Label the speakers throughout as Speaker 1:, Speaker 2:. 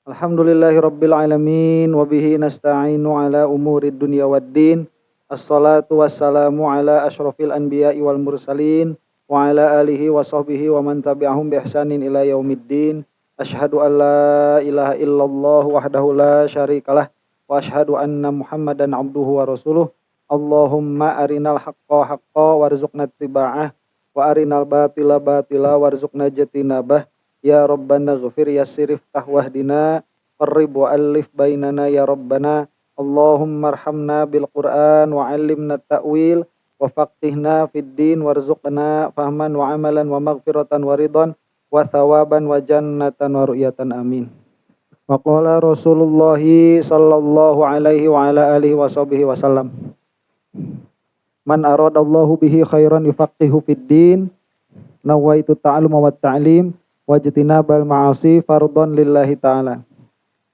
Speaker 1: Alhamdulillahirabbil alamin wa bihi nasta'inu ala umurid dunya waddin. Assalatu wassalamu ala asyrafil anbiya'i wal mursalin wa ala alihi wa sahbihi wa man tabi'ahum bi ihsanin ila yaumiddin. Asyhadu an la ilaha illallah wahdahu la syarikalah wa asyhadu anna Muhammadan abduhu wa rasuluh. Allahumma arinal haqqa haqqa warzuqna ittiba'ah wa arinal batila batila warzuqna jatinabah. Ya Rabbana ghafir yassir iftah wahdina qarrib wa alif bainana ya Rabbana. Allahumma arhamna bil Qur'an wa 'allimna ta'wil wa faqihna fid din warzuqna fahman wa amalan wa maghfiratan wa ridhan wa thawaban wa jannatan wa ru'yatan amin. Wa qala Rasulullah sallallahu alaihi wa ala alihi wa sahbihi wasallam. Man aradallahu bihi khairan yufaqihu fid din. Nawaitu ta'alluma wa ta'lim wajtinabal ma'asi fardhan lillahi ta'ala.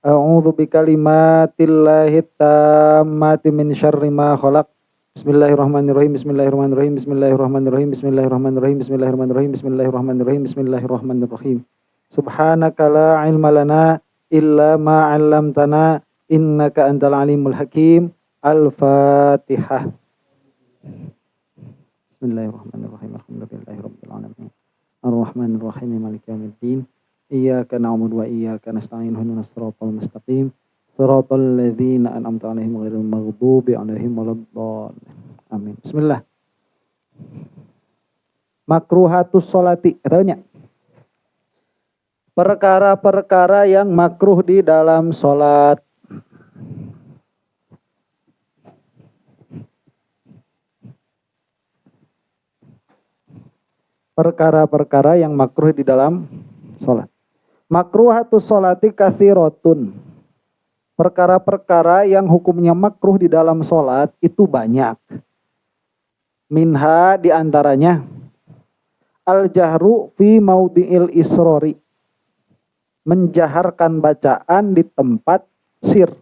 Speaker 1: A'udzu bikalimatillahi tammati min syarri ma khalaq. Bismillahirrahmanirrahim. Bismillahirrahmanirrahim. Bismillahirrahmanirrahim. Bismillahirrahmanirrahim. Bismillahirrahmanirrahim. Bismillahirrahmanirrahim. Bismillahirrahmanirrahim. Subhanaka la ilma lana illa ma 'allamtana innaka antal alimul hakim. Al-Fatihah. Bismillahirrahmanirrahim. Alhamdulillahirabbil alamin. Ar-Rahmanir-Rahim Maliki yaumiddin. Iyyaka na'budu wa iyyaka nasta'in. Ihdinas siratal mustaqim. Siratal ladzina an'amta 'alaihim ghairil maghdubi 'alaihim waladdallin. Amin. Bismillah. Makruhatus sholati. Katanya perkara-perkara yang makruh di dalam salat. Perkara-perkara yang makruh di dalam sholat. Makruhatus sholati katsiratun. Perkara-perkara yang hukumnya makruh di dalam sholat itu banyak. Minha diantaranya al-jahru fi maudhi'il isrori. Menjaharkan bacaan di tempat sir.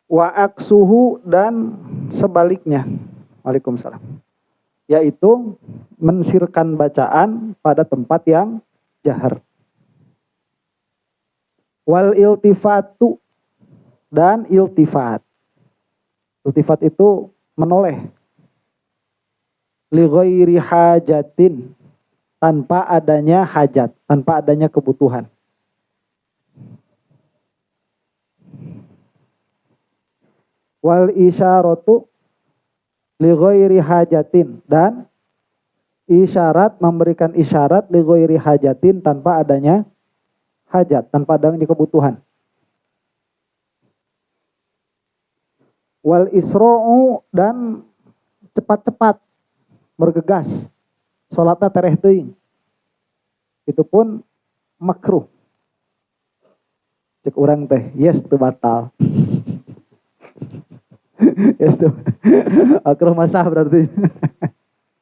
Speaker 1: Wa aksuhu dan sebaliknya. Waalaikumsalam. Yaitu mensirkan bacaan pada tempat yang jahar. Wal iltifatu dan iltifat. Iltifat itu menoleh. Li ghairi hajatin, tanpa adanya hajat, tanpa adanya kebutuhan. Wal isyaratu li ghairi hajatin, dan isyarat, memberikan isyarat li ghairi hajatin, tanpa adanya hajat, tanpa adanya kebutuhan. Wal isro'u, dan cepat-cepat bergegas, salatna tereh teuing, itu pun makruh. Cek urang teh yes teu batal. Yes tuh. Makruh masah berarti.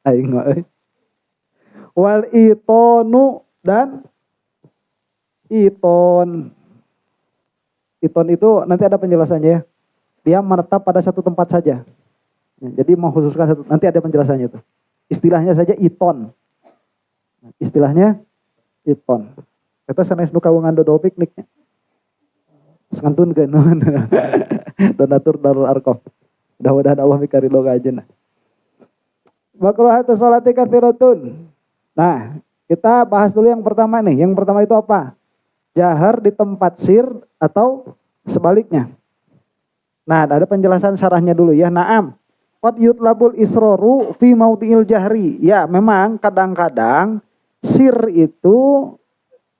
Speaker 1: Aing mah euy. Wal itonu, dan iton. Iton itu nanti ada penjelasannya ya. Dia menetap pada satu tempat saja. Jadi mengkhususkan satu, nanti ada penjelasannya tuh. Istilahnya saja iton. Istilahnya iton. Kita sanes nu kawangan dodo pikniknya. Sangantun geun. Donatur Darul Arqam. Mudah-mudahan Allah mikarido ka ajeuna. Makruhatus sholati katsiratun. Nah, kita bahas dulu yang pertama nih. Yang pertama itu apa? Jahar di tempat sir atau sebaliknya. Nah, ada penjelasan syarahnya dulu ya. Naam. Qad yutlabul isroru fi maudhi'il jahri. Ya, memang kadang-kadang sir itu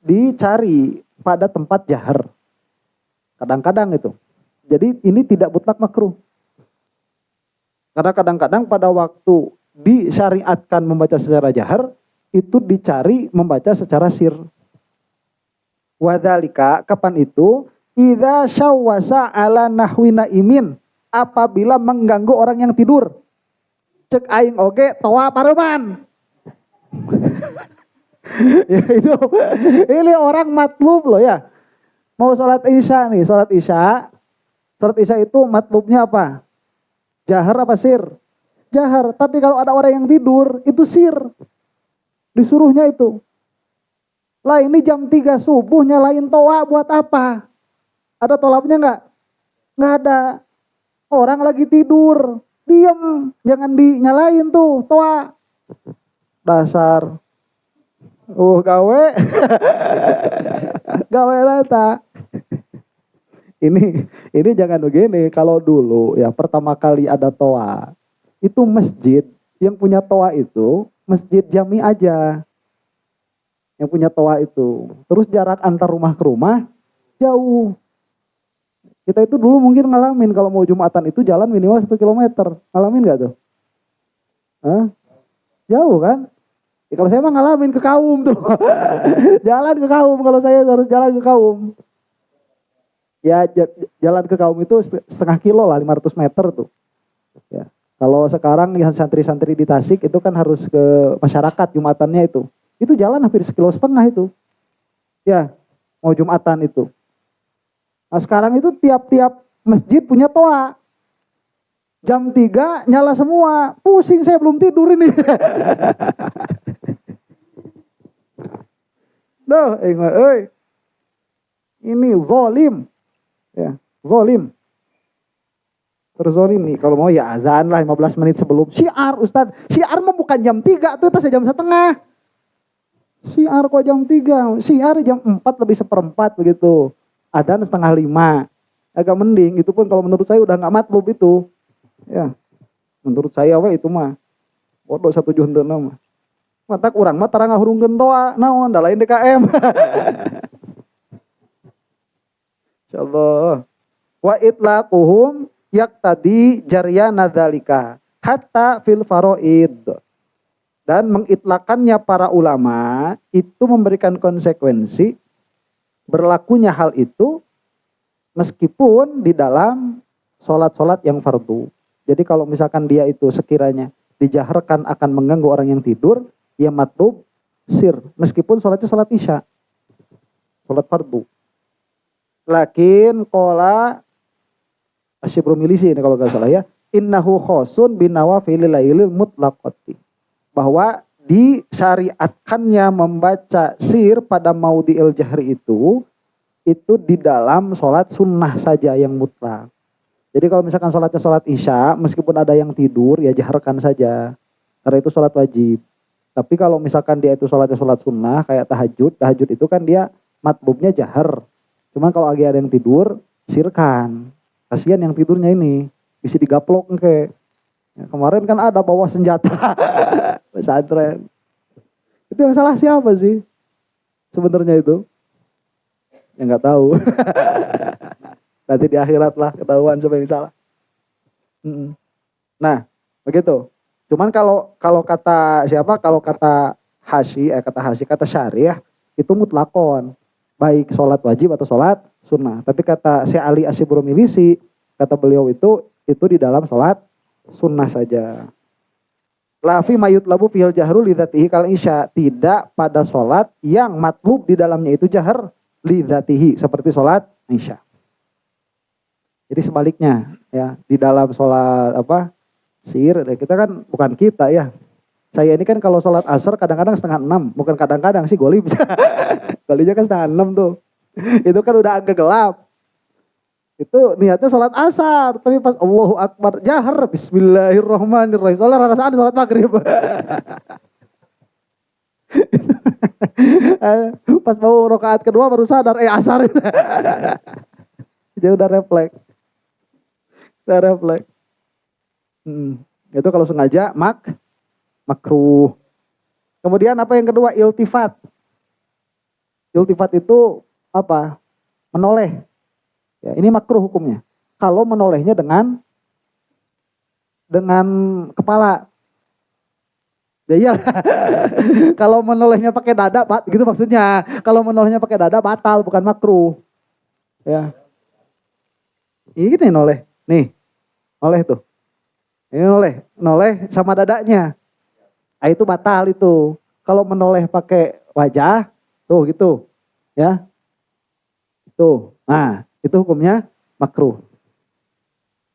Speaker 1: dicari pada tempat jahar. Kadang-kadang itu. Jadi ini tidak mutlak makruh. Karena kadang-kadang pada waktu disyariatkan membaca secara jahar, itu dicari membaca secara sir. Wadzalika, kapan itu? Idza syawwasa ala nahwi naimin, apabila mengganggu orang yang tidur. Cek aing oge toa paruman. Ya itu. Ini orang matlub loh ya. Mau sholat isya nih, sholat isya. Sholat isya itu matlubnya apa? Jahar apa sir? Jahar. Tapi kalau ada orang yang tidur, itu sir. Disuruhnya itu. Lah ini jam 3 subuh nyalain toa buat apa? Ada tolaknya nggak? Nggak ada. Orang lagi tidur, diem, jangan dinyalain tuh toa. Dasar. Gawe. Gawe lata. Ini jangan begini. Kalau dulu ya pertama kali ada toa, itu masjid yang punya toa itu masjid jami aja. Yang punya toa itu. Terus jarak antar rumah ke rumah jauh. Kita itu dulu mungkin ngalamin kalau mau Jumatan itu jalan minimal 1 kilometer. Ngalamin gak tuh? Hah? Jauh kan? Ya, kalau saya mah ngalamin ke Kaum tuh. Jalan ke Kaum, kalau saya harus jalan ke Kaum. Ya jalan ke Kaum itu setengah kilo lah, 500 meter tuh. Ya. Kalau sekarang yang santri-santri di Tasik itu kan harus ke masyarakat Jumatannya itu. Itu jalan hampir 1,5 kilo itu. Ya, mau Jumatan itu. Nah sekarang itu tiap-tiap masjid punya toa. Jam 3 nyala semua. Pusing saya belum tidur ini. Duh, ini zolim. Ya, zolim. Terzolimi. Kalau mau ya azan lah 15 menit sebelum. Syiar Ustaz. Syiar mah bukan jam 3. Itu tas jam 1:30. Syiar kok jam 3. Syiar jam 4 lebih 1/4 begitu. Adzan 4:30. Agak mending. Itu pun kalau menurut saya udah gak matlub itu. Ya. Menurut saya itu mah. Bodoh 1 juhun mah. Matak urang mah tarang ngahurungkeun toa. Naon da lain DKM. Insyaallah. Wa itlaquhum yaqtadi jaryana dzalika hatta fil faraid. Dan mengitlakannya para ulama itu memberikan konsekuensi berlakunya hal itu meskipun di dalam sholat-sholat yang fardu. Jadi kalau misalkan dia itu sekiranya dijaharkan akan mengganggu orang yang tidur, ya matlub sir. Meskipun sholatnya sholat isya, sholat fardu. Lakin qala Asy-Syibrumilisi ini kalau gak salah ya, innahu khosun binawafilil lailil mutlaqati. Bahwa disyariatkannya membaca sir pada maudhi'il jahri itu di dalam sholat sunnah saja yang mutlak. Jadi kalau misalkan sholatnya sholat isya, meskipun ada yang tidur, ya jaharkan saja. Karena itu sholat wajib. Tapi kalau misalkan dia itu sholatnya sholat sunnah, kayak tahajud itu kan dia matbubnya jahar. Cuman kalau lagi ada yang tidur, sirkan. Kasihan yang tidurnya ini, bisa digaplok ke. Ya, kemarin kan ada bawa senjata pesantren. Itu yang salah siapa sih? Sebenarnya itu? Ya nggak tahu. Nanti di akhirat lah ketahuan siapa yang salah. Nah, begitu. Cuman kalau kata siapa? Kalau kata kata syariah itu mutlakon. Baik sholat wajib atau sholat sunnah. Tapi kata Syekh Ali Asy-Syibrumilisi, kata beliau itu di dalam sholat sunnah saja. Lafi mayut labu fihil jahru lidzatihi kal isya. Tidak pada sholat yang matlub di dalamnya itu jahar lidzatihi. Seperti sholat isya. Jadi sebaliknya ya. Di dalam sholat sir. Kita kan bukan kita ya. Saya ini kan kalau sholat asar kadang-kadang 5:30. Bukan kadang-kadang sih golib. Golibnya kan 5:30 tuh. Itu kan udah agak gelap. Itu niatnya sholat asar. Tapi pas Allahu Akbar jahar. Bismillahirrahmanirrahim. Soalnya rasaan sholat maghrib. Pas mau rakaat kedua baru sadar. Asar. Jadi udah refleks. Itu kalau sengaja makruh. Kemudian apa yang kedua? Iltifat. Iltifat itu apa? Menoleh. Ya, ini makruh hukumnya. Kalau menolehnya dengan kepala. Ya iya. Kalau menolehnya pakai dada, gitu maksudnya. Kalau menolehnya pakai dada batal, bukan makruh. Ya. Ini nih noleh. Nih. Noleh tuh. Ini noleh sama dadanya. Nah, itu batal itu. Kalau menoleh pakai wajah, tuh gitu. Ya. Tuh. Nah, itu hukumnya makruh.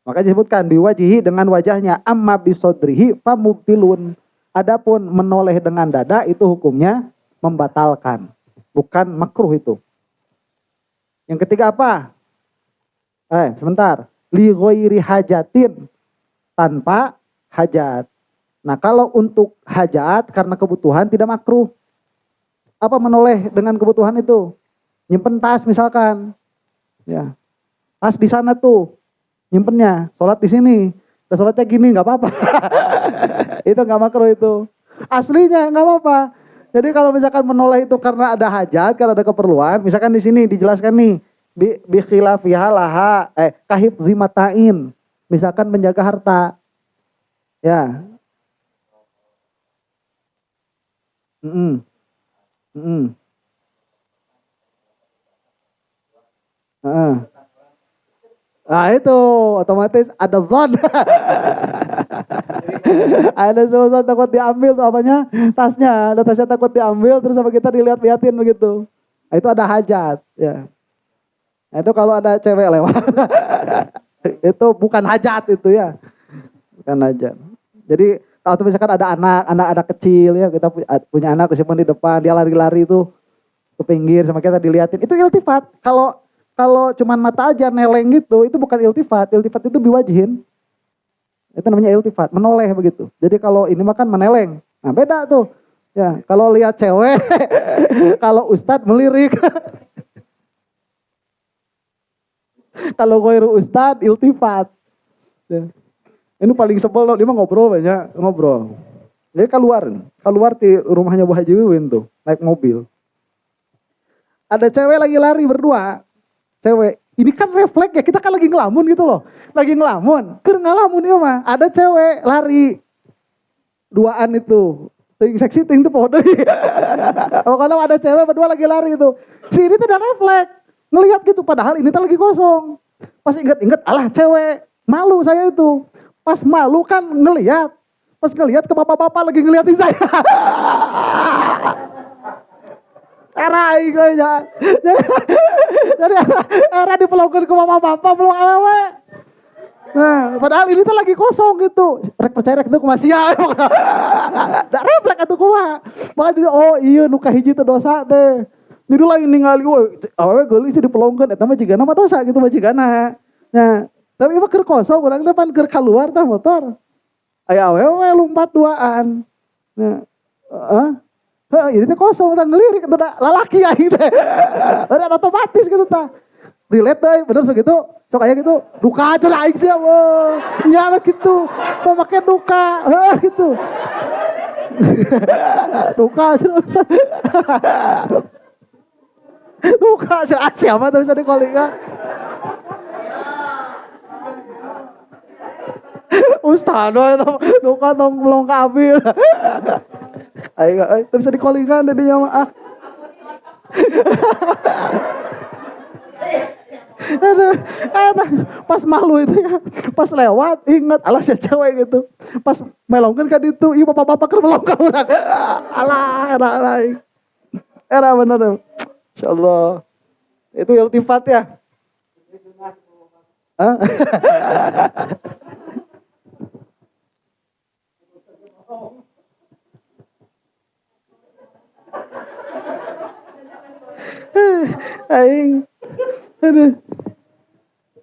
Speaker 1: Maka disebutkan biwajihi dengan wajahnya, amma bisodrihi famubtilun. Adapun menoleh dengan dada itu hukumnya membatalkan. bukan makruh itu. Yang ketiga apa? Sebentar. Li ghairi hajatin, tanpa hajat. Nah, kalau untuk hajat karena kebutuhan tidak makruh. Apa menoleh dengan kebutuhan itu? Nyimpen tas misalkan. Ya. Tas di sana tuh. Nyimpennya, sholat di sini. Dan sholatnya gini nggak apa-apa. Itu nggak makruh itu. Aslinya nggak apa-apa. Jadi kalau misalkan menoleh itu karena ada hajat, karena ada keperluan, misalkan di sini dijelaskan nih, bi khilafiha laha kahifzi matain. Misalkan menjaga harta. Ya. Nah itu otomatis ada zon. Ada zon takut diambil tuh apanya, tasnya. Ada tasnya takut diambil terus sama kita dilihat-liatin begitu. Nah, itu ada hajat. Ya. Nah, itu kalau ada cewek lewat. Itu bukan hajat itu ya. Bukan hajat. Jadi kalau misalkan ada anak kecil ya, kita punya anak kesimpan di depan, dia lari-lari tuh ke pinggir sama kita diliatin. Itu iltifat. Kalau cuman mata aja neleng gitu, itu bukan iltifat. Iltifat itu biwajihin. Itu namanya iltifat, menoleh begitu. Jadi kalau ini makan meneleng. Nah, beda tuh. Ya, kalau lihat cewek, kalau ustadz melirik. Kalau ghairu ustadz iltifat. Ya. Ini paling sebel loh, dia mah ngobrol banyak, ngobrol. Dia keluar di rumahnya Bu Haji Wiwin tuh, naik mobil. Ada cewek lagi lari berdua. Cewek, ini kan refleks ya, kita kan lagi ngelamun gitu loh. Lagi ngelamun, ngelamun ya mah. Ada cewek lari. Duaan itu. Ting seksi ting tuh podo. Kalau ada cewek berdua lagi lari itu. Si ini tuh udah refleks. Ngelihat gitu, padahal ini tuh lagi kosong. Pas inget-inget, alah cewek. Malu saya itu. Pas malu kan ngelihat. Pas ngelihat ke bapak-bapak lagi ngeliatin saya. Erai gue ya. Jadi era dipelongkan ke bapak-bapak belum awe. Nah, padahal ini tuh lagi kosong gitu. Rek percaya rek itu kumasia. Da refleks atuh kumaha. Maka dia iya nu kahiji teh dosa teh. Jadi lain ningali we awewe geulis dipelongkan eta mah jigana mah dosa gitu mah jigana. Nah, tapi mah keur kosong urang teh pan keur keluar tah motor. Aya awewe lompat duaan. Nah, ini kosong tah ngelirik itu lalaki aing teh. Ada otomatis gitu tah. Relate deh, bener segitu. Sok aya gitu, duka aja lah aing sia. Nyala gitu. Mau make duka. Gitu. Duka aja. Duka aja siapa tuh bisa dikolingan. Ustaz itu duka tong belum kabil. Ayo bisa dikolingan dari jamaah. Pas malu itu ya, pas lewat ingat alas ya cewek gitu. Pas melongkan kan itu, iya bapak-bapak keur melongkan urang. Alah, era bener. Insyaallah. Itu iltifat ya. Aing. Aduh.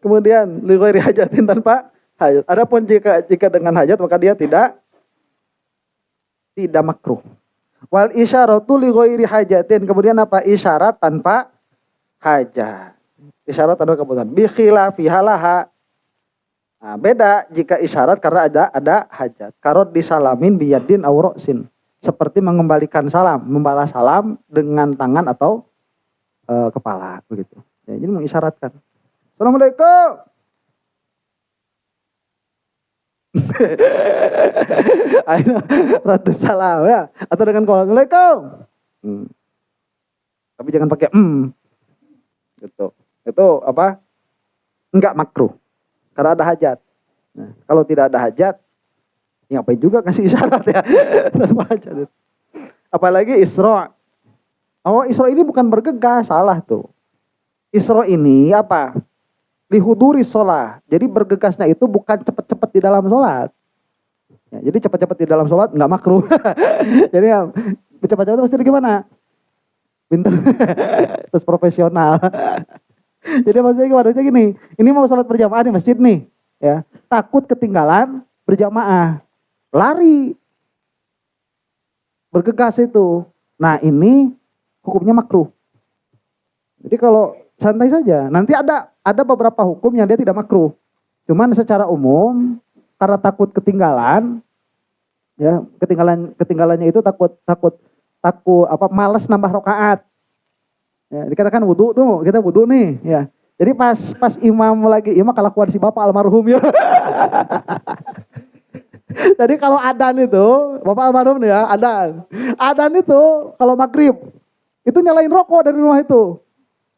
Speaker 1: Kemudian li ghairi hajatin tanpa hajat. Adapun jika dengan hajat maka dia tidak makruh. Wal isyaratu li ghairi hajatin. Kemudian apa? Isyarat tanpa hajat. Isyarat tanpa kebutuhan. Bi khilafi halaha. Nah, beda jika isyarat karena ada hajat. Karot disalamin biyadin aw ra'sin. Seperti mengembalikan salam, membalas salam dengan tangan atau kepala begitu. Ya, jadi mengisyaratkan. Assalamualaikum. Ayo, rada salam ya. Atau dengan Assalamualaikum. Tapi jangan pakai gitu. Itu apa? Enggak makruh. Karena ada hajat. Nah, kalau tidak ada hajat, ya ngapain juga kasih isyarat ya. Tanpa hajat. Apalagi Isra. Isra ini bukan bergegas, salah tuh. Isra ini apa? Lihuduri sholat. Jadi bergegasnya itu bukan cepat-cepat di dalam sholat. Ya, jadi cepat-cepat di dalam sholat nggak makruh. Jadi ya, cepat-cepat mesti gimana? Pinter. Terus profesional. Jadi maksudnya gimana? Maksudnya gini, ini mau sholat berjamaah di masjid nih, ya. Takut ketinggalan berjamaah, lari, bergegas itu. Nah ini hukumnya makruh. Jadi kalau santai saja, nanti ada beberapa hukum yang dia tidak makruh. Cuman secara umum karena takut ketinggalan, ya ketinggalannya itu takut malas nambah rakaat. Ya, dikatakan wudhu tuh, kita wudhu nih, ya. Jadi pas imam kelakuan si bapak almarhum ya. Jadi kalau adan itu, bapak almarhum nih ya, adan itu kalau maghrib itu nyalain rokok dari rumah itu,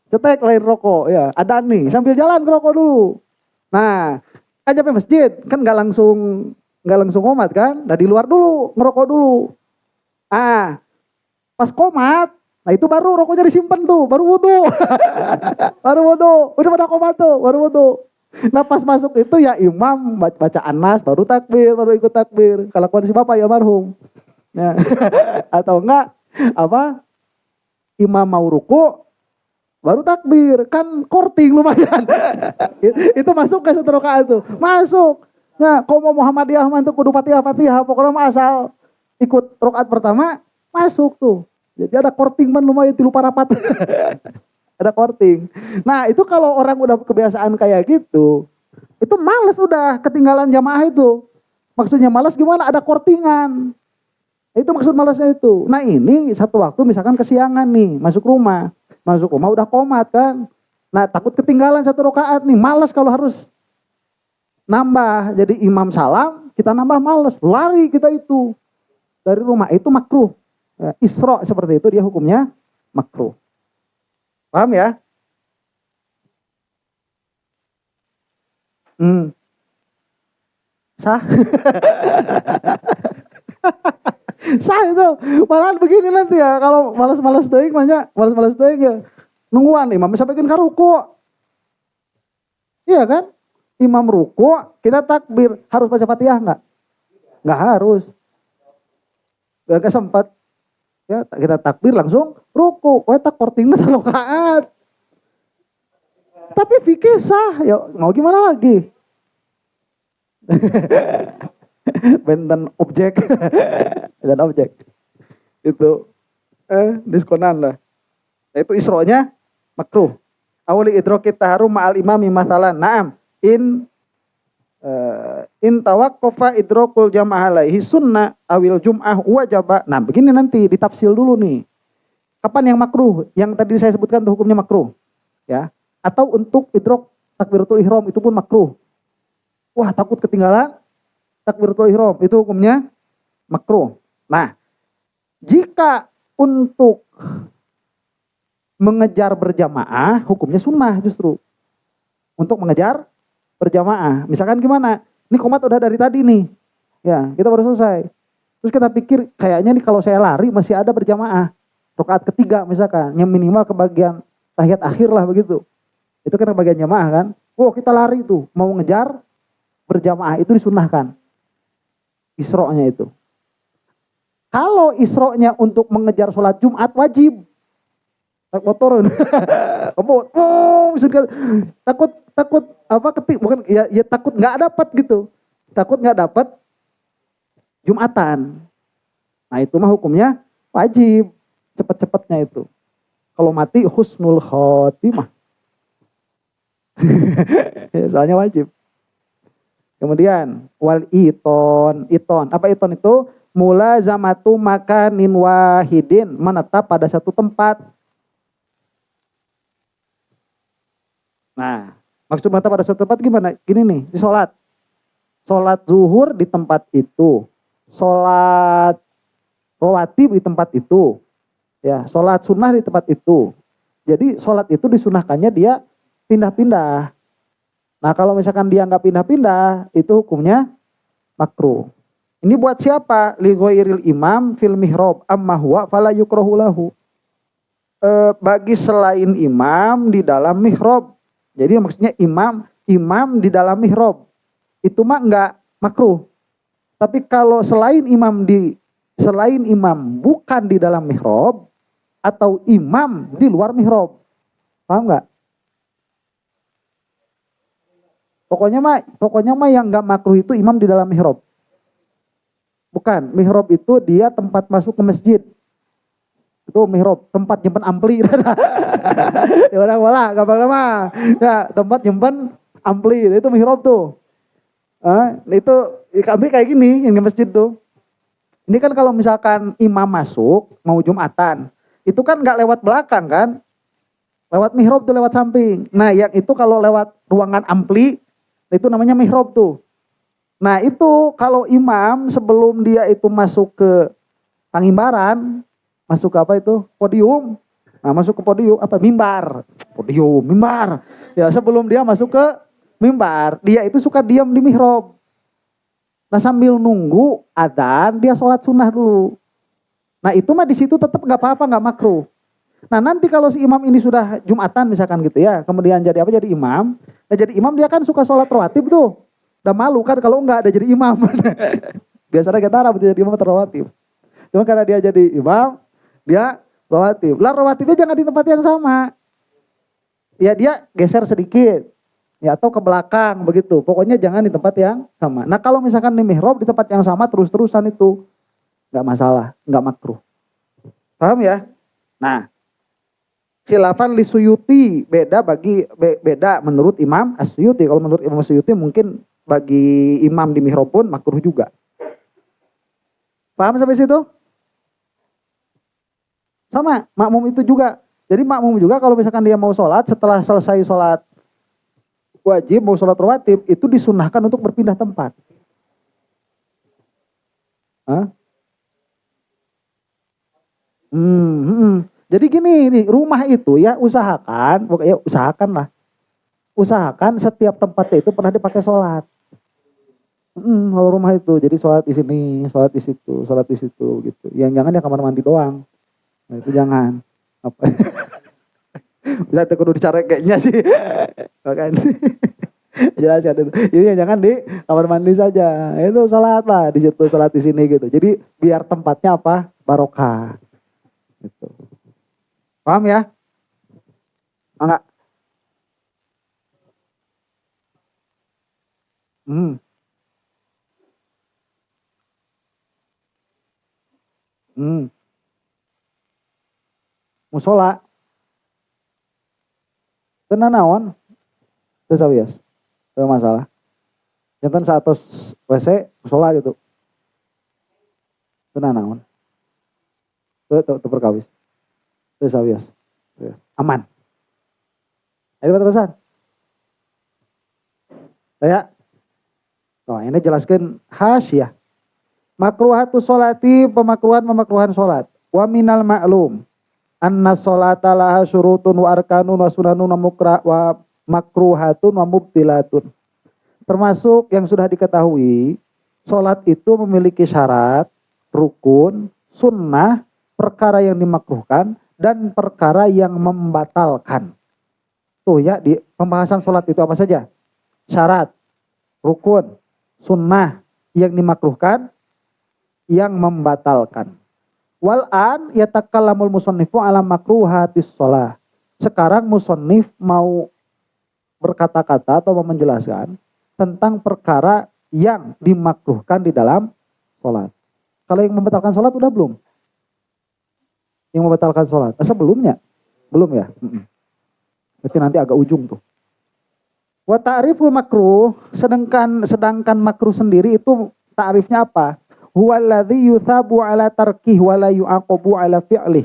Speaker 1: cetek lain rokok, ya. Adan nih sambil jalan ngerokok dulu. Nah, kan sampai masjid kan nggak langsung komat kan, dari luar dulu ngerokok dulu. Pas komat, nah itu baru rokoknya disimpan tuh, baru wudhu. Baru wudhu, udah pada komat tuh, baru wudhu. Nah pas masuk itu ya imam baca anas, baru takbir, baru ikut takbir. Kelakuan si bapak ya almarhum. Ya. Atau enggak, imam mau ruku, baru takbir, kan korting lumayan. Itu masuk ke satu rakaat itu, masuk. Nah, kalau mau Muhammadiyah mantu kudu Fatihah, pokoknya asal ikut rakaat pertama masuk tuh. Jadi ada korting man lumayan 3 parapat. Ada korting. Nah, itu kalau orang udah kebiasaan kayak gitu, itu males udah ketinggalan jamaah itu. Maksudnya malas gimana? Ada kortingan. Itu maksud malasnya itu. Nah, ini satu waktu misalkan kesiangan nih, masuk rumah udah komat kan. Nah, takut ketinggalan 1 rakaat nih, malas kalau harus nambah. Jadi imam salam, kita nambah malas, lari kita itu dari rumah, itu makruh. Isra seperti itu dia hukumnya makruh. Paham ya? Sah. Sah itu. Malahan begini nanti ya, kalau malas-malas teuing ya. Nungguan imam sampaikan ka ruku. Iya kan? Imam ruku, kita takbir, harus baca Fatihah enggak? Enggak harus. Enggak sempat. Ya, kita takbir langsung ruku. Tak kortingna 1 rakaat. Tapi fikih sah. Ya, mau gimana lagi? Benten objek. Dan objek. Itu diskonan lah. Itu isro'nya makruh. Awali idrokit taharum ma'al imami masalan. Naam. In tawaqqafa idrokul jam'ah alaihi sunnah awil jum'ah wajaba. Nah, begini nanti ditafsil dulu nih. Kapan yang makruh? Yang tadi saya sebutkan tuh hukumnya makruh. Ya. Atau untuk idrok takbiratul ihram itu pun makruh. Wah, takut ketinggalan takbiratul ihram itu hukumnya makruh. Nah, jika untuk mengejar berjamaah hukumnya sunnah justru. Untuk mengejar berjamaah. Misalkan gimana? Ini komat udah dari tadi nih. Ya, kita baru selesai. Terus kita pikir kayaknya nih kalau saya lari masih ada berjamaah. Rakaat ketiga misalkan, yang minimal ke bagian tahiyat akhir lah begitu. Itu kan bagian jamaah kan. Oh, kita lari tuh, mau ngejar berjamaah itu disunahkan. Isro'nya itu. Kalau isro'nya untuk mengejar sholat Jumat wajib. Motor kebut, takut bukan ya takut nggak dapat gitu, takut nggak dapat Jumatan. Nah itu mah hukumnya wajib, cepet-cepetnya itu. Kalau mati husnul khotimah. Soalnya wajib. Kemudian wal iton apa iton itu? Mulazamatu makanin wahidin, menetap pada satu tempat. Nah, maksud menetap pada suatu tempat gimana? Gini nih, di sholat zuhur di tempat itu, sholat rawatib di tempat itu, ya, sholat sunnah di tempat itu. Jadi sholat itu disunahkannya dia pindah-pindah. Nah, kalau misalkan dia nggak pindah-pindah, itu hukumnya makruh. Ini buat siapa? Li ghairil imam fil mihrab amma huwa fala yukrahu lahu. Bagi selain imam di dalam mihrab. Jadi maksudnya imam di dalam mihrab itu mah enggak makruh. Tapi kalau selain imam bukan di dalam mihrab atau imam di luar mihrab. Paham nggak? Pokoknya mah yang nggak makruh itu imam di dalam mihrab. Bukan, mihrab itu dia tempat masuk ke masjid. Itu mihrab, tempat nyimpen ampli. Ya orang wala, gampang mah. Ya, tempat nyimpen ampli, itu mihrab tuh. Itu ampli kayak gini yang di masjid tuh. Ini kan kalau misalkan imam masuk mau Jumatan, itu kan nggak lewat belakang kan? Lewat mihrab tuh, lewat samping. Nah, yang itu kalau lewat ruangan ampli, itu namanya mihrab tuh. Nah, itu kalau imam sebelum dia itu masuk ke pangimbaran, masuk ke apa itu? Podium. Nah, masuk ke podium apa? Mimbar. Podium, mimbar. Ya, sebelum dia masuk ke mimbar, dia itu suka diam di mihrab. Nah, sambil nunggu adzan, dia sholat sunnah dulu. Nah, itu mah di situ tetap nggak apa-apa, nggak makruh. Nah, nanti kalau si imam ini sudah Jumatan misalkan gitu ya, kemudian jadi apa? Jadi imam. Nah, jadi imam dia kan suka sholat rawatib tuh. Udah malu kan kalau enggak ada jadi imam. Biasanya kita harap jadi imam atau rawatib. Cuma karena dia jadi imam, dia rawatib. Lah rawatibnya jangan di tempat yang sama. Ya dia geser sedikit. Ya atau ke belakang begitu. Pokoknya jangan di tempat yang sama. Nah, kalau misalkan di mihrab di tempat yang sama terus-terusan itu enggak masalah, enggak makruh. Paham ya? Nah, khilafan li Suyuti beda menurut Imam As-Suyuti. Kalau menurut Imam As-Suyuti mungkin bagi imam di mihrab pun makruh juga. Paham sampai situ? Sama, makmum itu juga. Jadi makmum juga kalau misalkan dia mau sholat, setelah selesai sholat wajib, mau sholat rawatib, itu disunahkan untuk berpindah tempat. Hah? Jadi gini, nih, rumah itu ya usahakan setiap tempatnya itu pernah dipakai sholat. Kalau rumah itu, jadi sholat di sini, sholat di situ, gitu. Yang jangan ya kamar mandi doang. Nah, itu jangan. Apa? Bisa kudu dicari kayaknya sih. Kan. Jelas kan itu. Jadi jangan di kamar mandi saja. Itu sholat lah di situ, sholat di sini gitu. Jadi biar tempatnya apa? Barokah. Gitu. Paham ya? Enggak? Musola. Tenan naon? Teu sawias. Teu masalah. Jantan saatos WC musola gitu. Tenan naon? Teu perkawis. Teu sawias. Aman. Ayo terusan. Saya. Oh, ini jelaskan hasyah. Makruhatu sholati, pemakruhan sholat. Wa minal ma'lum anna sholata laha syurutun wa arkanun wa sunanun wa makruhatun wa mubtilatun. Termasuk yang sudah diketahui, sholat itu memiliki syarat, rukun, sunnah, perkara yang dimakruhkan, dan perkara yang membatalkan. Tuh ya, di pembahasan sholat itu apa saja? Syarat, rukun, sunnah, yang dimakruhkan, yang membatalkan. Wal'an yatakallamul musannifu ala makruhatis sholah. Sekarang musannif mau berkata-kata atau mau menjelaskan tentang perkara yang dimakruhkan di dalam sholat. Kalau yang membatalkan sholat udah belum? Yang membatalkan sholat? Sebelumnya? Belum ya? Berarti nanti agak ujung tuh. Wa ta'riful makruh, sedangkan makruh sendiri itu ta'rifnya apa? Huwallazi yuthabu ala tarkih wa la yu'aqabu ala fi'lih.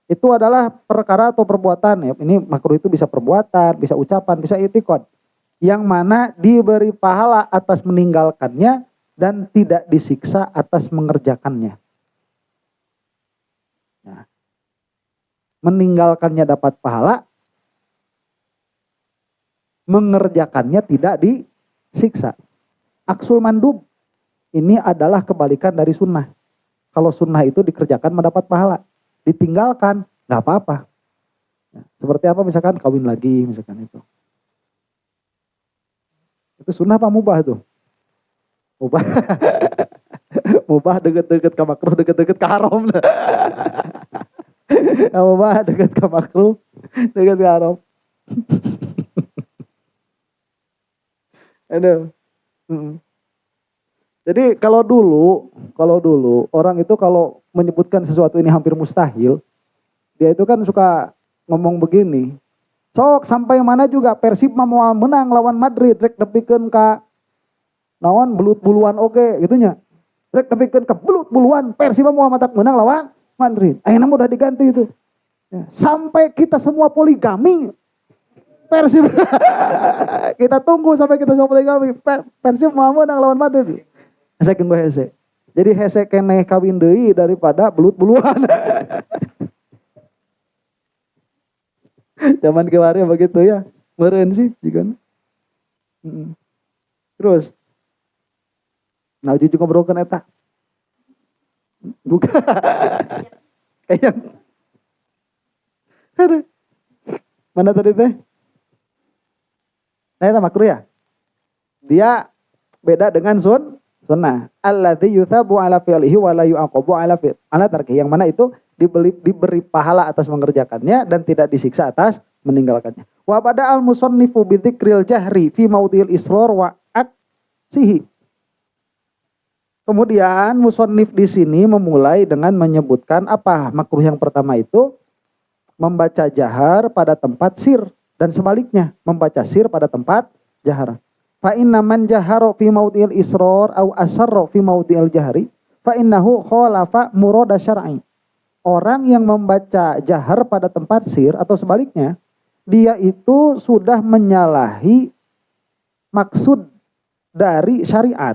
Speaker 1: Itu adalah perkara atau perbuatan ya. Ini makruh itu bisa perbuatan, bisa ucapan, bisa i'tiqad. Yang mana diberi pahala atas meninggalkannya dan tidak disiksa atas mengerjakannya. Nah, meninggalkannya dapat pahala, mengerjakannya tidak disiksa. Aksul mandub ini adalah kebalikan dari sunnah. Kalau sunnah itu dikerjakan mendapat pahala, ditinggalkan nggak apa-apa. Nah, seperti apa misalkan kawin lagi misalkan itu. Itu sunnah apa mubah tuh? Mubah. Mubah deket-deket ke makruh, deket-deket ke haram. Kamu mah dekat ke makruh, dekat ke haram. Aduh. Jadi kalau dulu orang itu kalau menyebutkan sesuatu ini hampir mustahil, dia itu kan suka ngomong begini. Sok sampai mana juga Persib mau menang lawan Madrid, rek nepikeun ka naon belut buluan oge gitunya. Rek nepikeun ka belut buluan Persib mau matak menang lawan Madrid. Ayeuna udah diganti itu. Ya, sampai kita semua poligami Persib. Kita tunggu sampai kita semua poligami. Persib mau menang lawan Madrid. Hesekeun bae hese. Jadi hese keneh kawin deui daripada belut buluan. Zaman kemarin begitu ya. Meureun sih jika. Terus nah uji ngobrolkeun eta. Bukan. Kayak aduh. Mana tadi teh? Nah, itu makruh ya. Dia beda dengan sunnah. Alladzi yuthabu ala fi'lihi wa la yu'aqabu ala tarkihi. Yang mana itu diberi pahala atas mengerjakannya dan tidak disiksa atas meninggalkannya. Wa bada'al musannifu bi dzikril jahri fi maudhi'il israr wa aksihi. Kemudian musannif di sini memulai dengan menyebutkan apa makruh yang pertama itu membaca jahar pada tempat sir dan sebaliknya membaca sir pada tempat jahar. Fa inna man jahara fi maudhi'il israr au asarra fi maudhi'il jahri fa innahu khalafa murada syar'i. Orang yang membaca jahar pada tempat sir atau sebaliknya dia itu sudah menyalahi maksud dari syariat.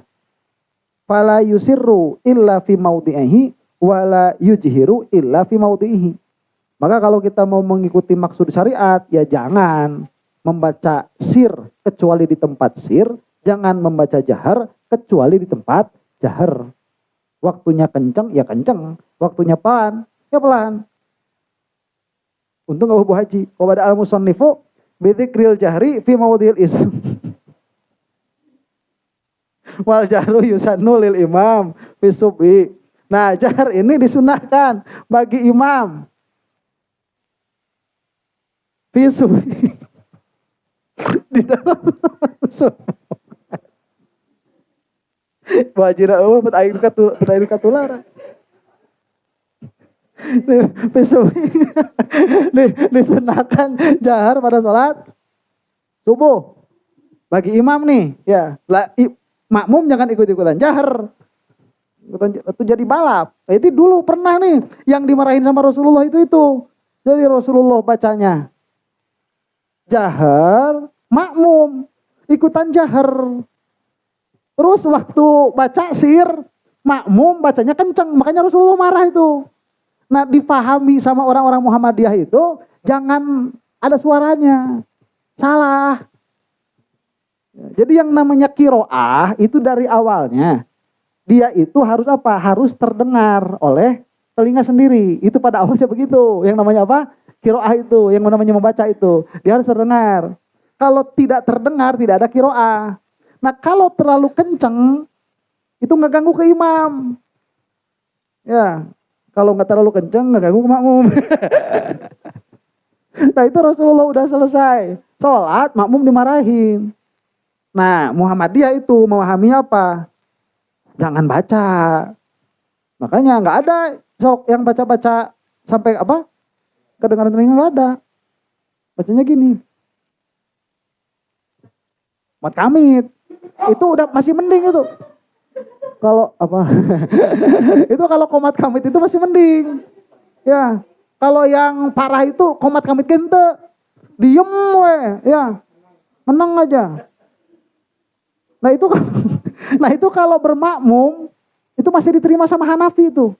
Speaker 1: Fala yusirru illa fi maudhi'ihi wala yujhiru illa fi maudhi'ihi. Maka kalau kita mau mengikuti maksud syariat, ya jangan membaca sir kecuali di tempat sir, jangan membaca jahar kecuali di tempat jahar. Waktunya kencang, ya kencang. Waktunya pelan, ya pelan. Untung gak Bu Haji. Qobada al-musannifu bidzikril jahri fi maudhi'il ism. Wal jahru yusannu lil imam fi subhi. Nah, jahar ini disunahkan bagi imam. Visu di dalam wajira eueuh bet aing katular. Visu disunahkan jahar pada salat subuh bagi imam nih ya. Makmum jangan ikut-ikutan jahar. Itu jadi balap. Itu dulu pernah nih yang dimarahin sama Rasulullah itu. Jadi Rasulullah bacanya jahar, makmum ikutan jahar. Terus waktu baca sir, makmum bacanya kenceng, makanya Rasulullah marah itu. Nah, dipahami sama orang-orang Muhammadiyah itu jangan ada suaranya. Salah. Jadi yang namanya qiraah itu dari awalnya dia itu harus apa? Harus terdengar oleh telinga sendiri. Itu pada awalnya begitu. Yang namanya apa? Qiraah itu, yang namanya membaca itu, dia harus terdengar. Kalau tidak terdengar, tidak ada qiraah. Nah, kalau terlalu kenceng, itu ngeganggu ke imam. Ya, kalau nggak terlalu kenceng, ngeganggu ke makmum. Nah, itu Rasulullah udah selesai sholat, makmum dimarahin. Nah, Muhammadiyah itu memahami apa? Jangan baca. Makanya nggak ada sok yang baca-baca sampai apa? Kedengaran telinga nggak ada. Bacanya gini. Mat kamit. Itu udah masih mending itu. Kalau apa? Itu kalau komat kamit itu masih mending. Ya. Kalau yang parah itu komat kamit kente. Diem we, ya. Menang aja. Nah itu kalau bermakmum itu masih diterima sama Hanafi itu.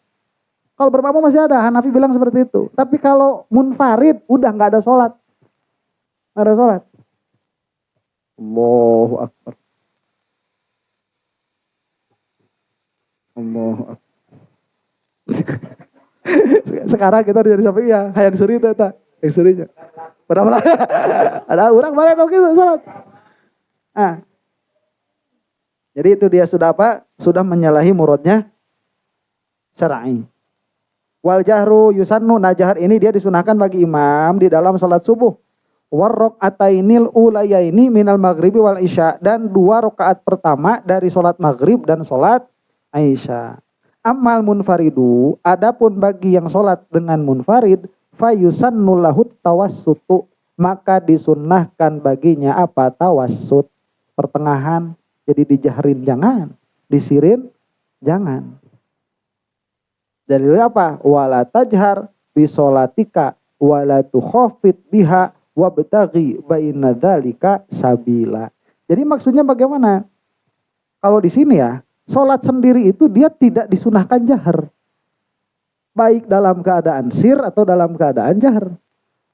Speaker 1: Kalau bermakmum masih ada, Hanafi bilang seperti itu. Tapi kalau munfarid, udah nggak ada sholat. Nggak ada sholat. Allahu Akbar. Allahu Akbar. Sekarang kita jadi sampai ya, hayang seri itu tak, yang serinya. Padahal ada orang boleh tahu gitu sholat. Ah. Jadi itu dia sudah apa? Sudah menyalahi muradnya syar'i. Wal jahru yusannu, nah jahar ini dia disunahkan bagi imam di dalam salat subuh. War raqatainil ulayaini minal maghribi wal isya, dan 2 rakaat pertama dari salat maghrib dan salat isya. Amal munfaridu, adapun bagi yang salat dengan munfarid, fayusannu lahu tawassutu, maka disunnahkan baginya apa? Tawassut, pertengahan. Jadi dijahrin jangan, disirin jangan. Dalilnya apa? Wala tajhar bi sholatika wala tukhafit biha wabtaghi baina dzalika sabila. Jadi maksudnya bagaimana? Kalau di sini ya, salat sendiri itu dia tidak disunahkan jahar. Baik dalam keadaan sir atau dalam keadaan jahar.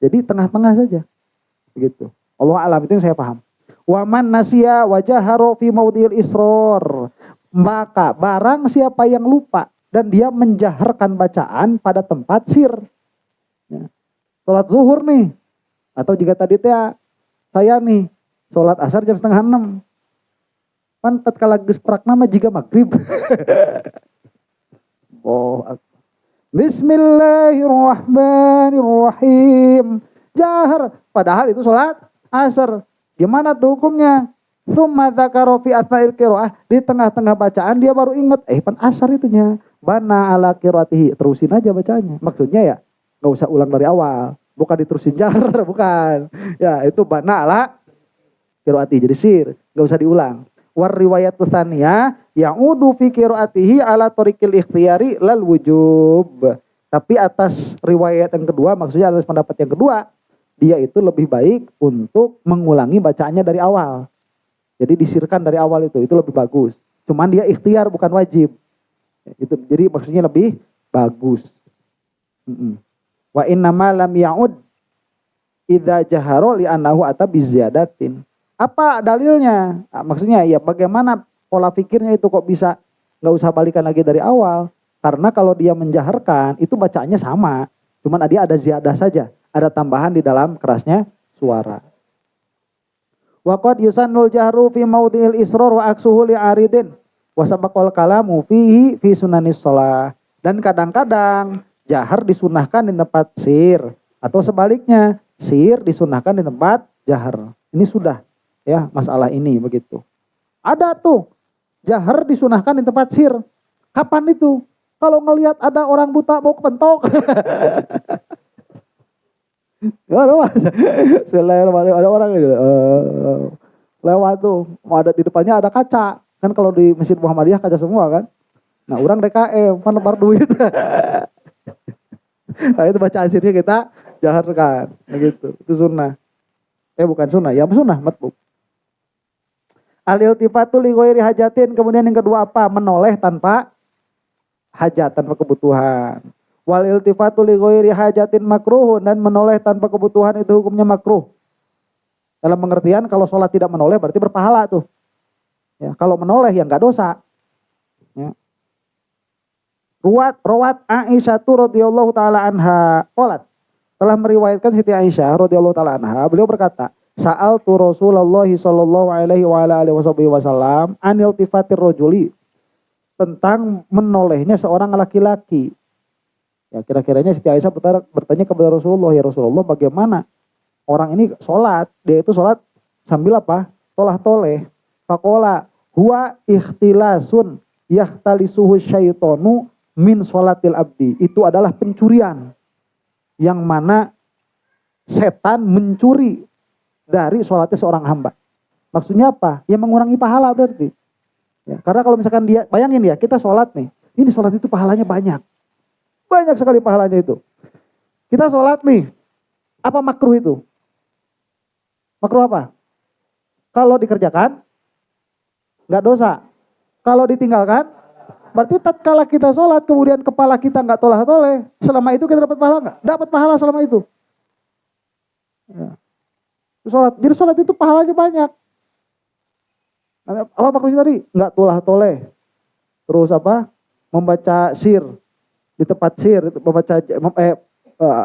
Speaker 1: Jadi tengah-tengah saja. Begitu. Allah alam, itu yang saya paham. Wa man nasiya wa jahara fi maudhi'il israr. Maka barang siapa yang lupa dan dia menjaharkan bacaan pada tempat sir. Ya. Sholat zuhur nih. Atau jika tadi saya nih, sholat asar jam 5:30. Pan tatkala geus prakna mah jiga maghrib. Oh, Bismillahirrahmanirrahim. Jahar. Padahal itu sholat asar. Gimana tuh hukumnya? Tsumma dzakara fi athna'il qiraah, di tengah-tengah bacaan dia baru ingat, pan asar itunya. Bana ala qiraatihi, terusin aja bacanya. Maksudnya ya enggak usah ulang dari awal, bukan diterusin jahar, bukan. Ya, itu bana ala qiraatihi, jadi sir, enggak usah diulang. War riwayatu tsaniyah ya'udu fi qiraatihi ala tariqil ikhtiyari lal wujub. Tapi atas riwayat yang kedua, maksudnya atas pendapat yang kedua, dia itu lebih baik untuk mengulangi bacaannya dari awal. Jadi disirkan dari awal itu lebih bagus. Cuman dia ikhtiar bukan wajib. Itu jadi maksudnya lebih bagus. Wa innama lam ya'ud idza jahara li annahu ata biziyadatin. Apa dalilnya? Nah, maksudnya ya bagaimana pola pikirnya itu kok bisa enggak usah balikan lagi dari awal? Karena kalau dia menjaharkan itu bacaannya sama. Cuman dia ada ziyadah saja, ada tambahan di dalam kerasnya suara. Wa qad yusannul jahru fi maudhi'il israr wa aksuhu li aridin wa sabaqal kalamu fihi fi sunanis shalah. Dan kadang-kadang jahar disunahkan di tempat sir atau sebaliknya, sir disunahkan di tempat jahar. Ini sudah ya masalah ini begitu. Ada tuh jahar disunahkan di tempat sir. Kapan itu? Kalau ngelihat ada orang buta mau kepentok. Ya, Bismillahirrahmanirrahim. Ada orang gitu. Lewat tuh, ada di depannya ada kaca. Kan kalau di Masjid Muhammadiyah kaca semua kan. Nah, orang DKM kan lebar duit. Nah, itu bacaan sirnya kita jaharkan, begitu. Itu sunnah. Bukan sunnah, ya sunnah matbuk. Al-iltifatu li ghairi hajatin, kemudian yang kedua apa? Menoleh tanpa hajat, tanpa kebutuhan. Wal iltifatu li ghairi hajatin makruh, dan menoleh tanpa kebutuhan itu hukumnya makruh. Dalam pengertian kalau sholat tidak menoleh berarti berpahala tuh. Ya, kalau menoleh ya enggak dosa. Ya. Rawat Aisyah radhiyallahu taala anha qalat, telah meriwayatkan Siti Aisyah radhiyallahu taala anha, beliau berkata, sa'altu Rasulullah sallallahu alaihi wa alihi wasallam anil tifatir rajuli, tentang menolehnya seorang laki-laki. Ya, kira-kiranya Siti Aisyah bertanya kepada Rasulullah, ya Rasulullah, bagaimana orang ini sholat, dia itu sholat sambil apa? Tolah-toleh. Faqala huwa ikhtilasun yahtalisuhu syaitonu min sholatil abdi. Itu adalah pencurian yang mana setan mencuri dari sholatnya seorang hamba. Maksudnya apa? Ya mengurangi pahala berarti. Ya, karena kalau misalkan dia, bayangin ya, kita sholat nih, ini sholat itu pahalanya banyak. Banyak sekali pahalanya itu. Kita sholat nih, apa makruh itu? Makruh apa? Kalau dikerjakan, nggak dosa. Kalau ditinggalkan, berarti tatkala kita sholat, kemudian kepala kita nggak tolah-toleh, selama itu kita dapat pahala nggak? Dapat pahala selama itu. Ya. Sholat. Jadi sholat itu pahalanya banyak. Apa maksudnya tadi? Nggak tolah-toleh. Terus apa? Membaca sir. Di tempat sir, membaca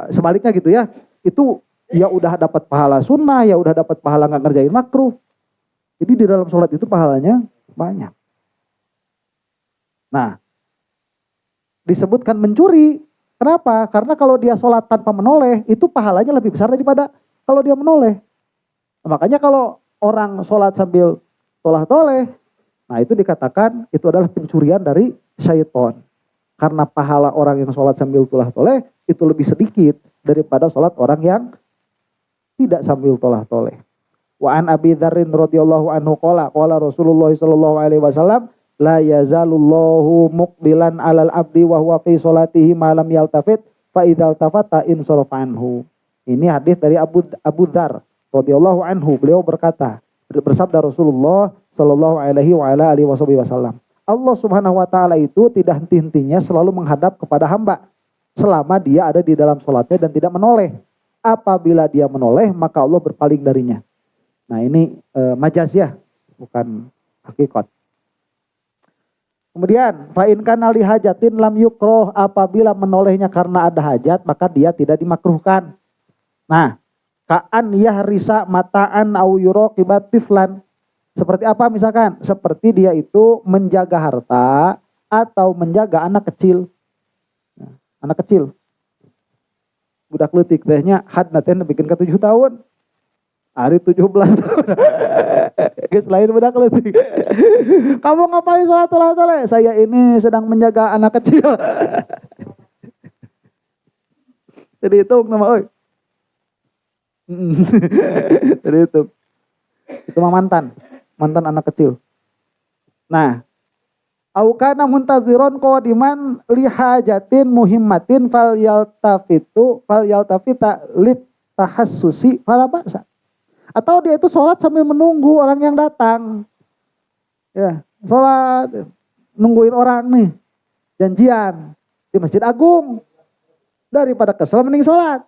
Speaker 1: sebaliknya gitu ya. Itu ya udah dapat pahala sunnah, ya udah dapat pahala nggak ngerjain makruh. Jadi di dalam sholat itu pahalanya banyak. Nah, disebutkan mencuri,
Speaker 2: Kenapa? Karena kalau dia sholat tanpa menoleh, itu pahalanya lebih besar daripada kalau dia menoleh. Nah, makanya kalau orang sholat sambil toleh, nah itu dikatakan itu adalah pencurian dari syaitan. Karena pahala orang yang sholat sambil toleh itu lebih sedikit daripada sholat orang yang tidak sambil toleh. Wa an Abi Dzarrin radhiyallahu anhu qala Rasulullah sallallahu alaihi wasallam la yazalullahu muqbilan 'alal 'abdi wa huwa fi sholatihi ma lam yaltafit fa idzal tafata insarafa anhu. Ini hadis dari Abu Dzar radhiyallahu anhu. Beliau bersabda Rasulullah sallallahu alaihi wasallam. Allah Subhanahu wa taala itu tidak henti-hentinya selalu menghadap kepada hamba selama dia ada di dalam sholatnya dan tidak menoleh. Apabila dia menoleh maka Allah berpaling darinya. Nah ini majaziah, bukan hakikat. Kemudian, fa'in kana li hajatin lam yukroh, apabila menolehnya karena ada hajat, maka dia tidak dimakruhkan. Nah, ka'an yahrisa mata'an au yuroqibat tiflan. Seperti apa misalkan? Seperti dia itu menjaga harta atau menjaga anak kecil. Nah, anak kecil. Budak leutik tehnya hadna teh bikin ke 7 tahun. Hari 17 tahun. Geus lain budak leutik. Kamu ngapain sholat? Saya ini sedang menjaga anak kecil. Jadi hitung nama oi. Jadi hitung. Itu mah mantan anak kecil. Nah, au kana muntaziron qadiman li hajatin muhimmatin fal yaltafita lit tahassusi fala ba'sa. Atau dia itu sholat sambil menunggu orang yang datang. Ya, sholat nungguin orang nih janjian di Masjid Agung. Daripada kesel mending sholat.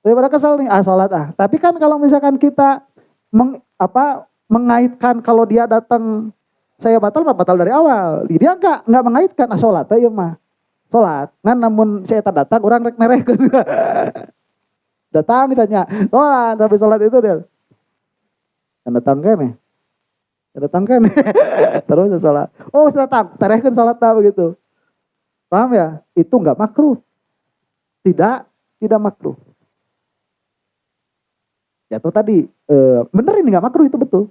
Speaker 2: Daripada kesel nih sholat. Tapi kan kalau misalkan kita mengaitkan kalau dia datang saya batal dari awal. Dia enggak mengaitkan sholat ya mah. Sholat. Ngan namun saya datang orang rek nerehkeun. Datang ditanya, wah tapi sholat itu dia. Dan datang kan terus sholat. Oh datang, terehkan sholat begitu. Paham ya? Itu enggak makruh. Tidak makruh. Jatuh tadi, bener ini enggak makruh itu betul.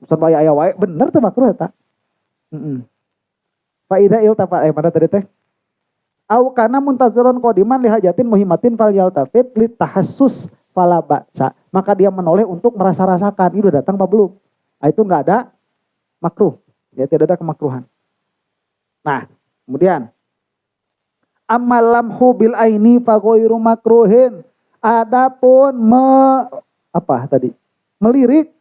Speaker 2: Sampai ayah wae bener tuh makruh eta. Faida iltafa mana tadi teh? Au kana muntaziron qadiman li hajatin muhimmatin fal yaltafit li tahassus fala ba'sa. Maka dia menoleh untuk merasa-rasakan ini udah datang apa belum. Nah, itu enggak ada makruh. Ya tidak ada kemakruhan. Nah, kemudian amalamhu bil aini fa ghairu makruhin. Adapun melirik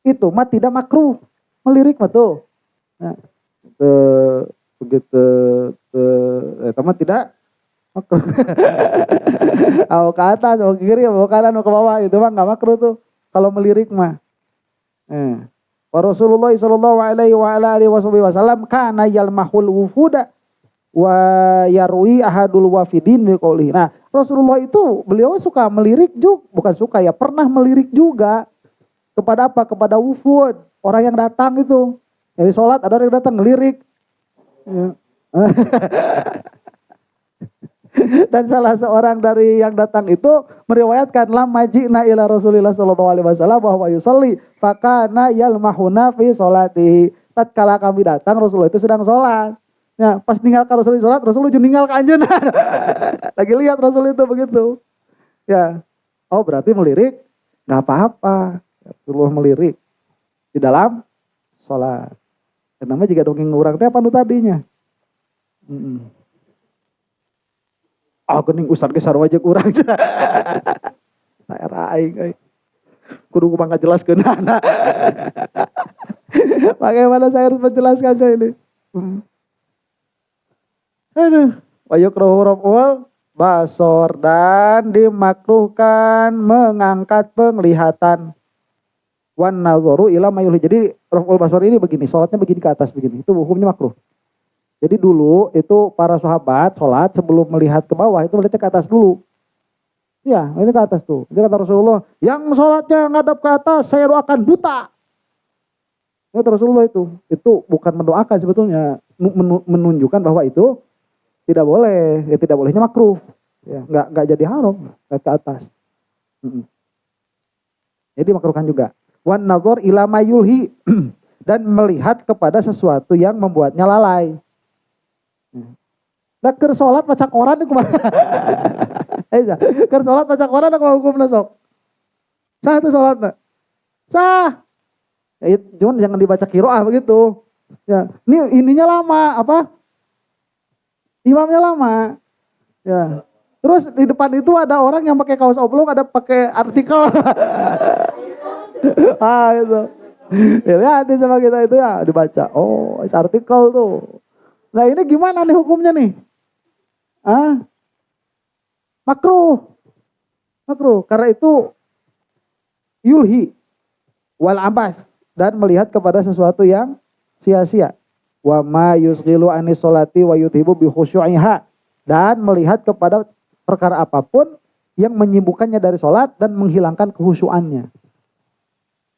Speaker 2: itu mah tidak makruh. Melirik mah tuh. Nah, begitu teman tidak makruh. Mau ke atas, mau ke kiri, mau ke kanan, mau ke bawah, itu mah nggak makruh tuh kalau melirik mah. Rasulullah sallallahu alaihi wasallam kana yalmahul wufuda wa yarwi ahadul wafidin biqouli. Nah, Rasulullah itu beliau suka melirik juga, bukan suka ya, pernah melirik juga kepada apa? Kepada wufud, orang yang datang itu. Dari sholat ada orang yang datang ngelirik. Ya. Dan salah seorang dari yang datang itu meriwayatkan lamma ji'na ila Rasulillah sallallahu alaihi wasallam bahwa yusalli fakana yalmahuna fi sholatihi. Tatkala kami datang Rasulullah itu sedang sholat. Ya, pas ninggalkan Rasulullah sholat, Rasulullah juga ninggal ke anjeunna. Lagi lihat Rasul itu begitu. Ya. Oh, berarti melirik enggak apa-apa. Rasulullah melirik di dalam sholat. Namanya juga dongeng orang teh apa nu tadinya. Geuning ustad ge sarua jeung urang. Saera aing euy. Kudu mangga jelaskeun. Bagaimana saya harus menjelaskannya ini? Wayukrahu raf'ul basor dan dimakruhkan mengangkat penglihatan. Wan nazaru ila mayuli. Jadi raf'ul basor ini begini, sholatnya begini ke atas begini. Itu hukumnya makruh. Jadi dulu itu para sahabat sholat sebelum melihat ke bawah itu melihat ke atas dulu. Ya, ini ke atas tuh. Jadi kata Rasulullah, yang sholatnya ngadap ke atas saya doakan buta. Kata Rasulullah itu bukan mendoakan sebetulnya, menunjukkan bahwa itu tidak boleh, ya tidak bolehnya makruh. Ya, nggak jadi haram, lihat ke atas. Jadi makruhkan juga. Wan nazar ila mayulhi dan melihat kepada sesuatu yang membuatnya lalai. Nah, keur salat maca Quran kumaha? Keur salat maca Quran kumaha hukumna sok? Sah tuh salatna. Sah. Ya, cuman jangan dibaca qiraah begitu. Ya, ininya lama apa? Imamnya lama. Ya. Terus di depan itu ada orang yang pakai kaos oblong, ada pakai artikel. Itu. Ya, lihat sama kita itu ya dibaca. Oh, artikel tuh. Nah, ini gimana nih hukumnya nih? Makruh. Karena itu yulhi wal abas dan melihat kepada sesuatu yang sia-sia. Wa ma yusghilu anis sholati wa yuthibu bi khusyu'iha, dan melihat kepada perkara apapun yang menyibukkannya dari salat dan menghilangkan khusyuannya.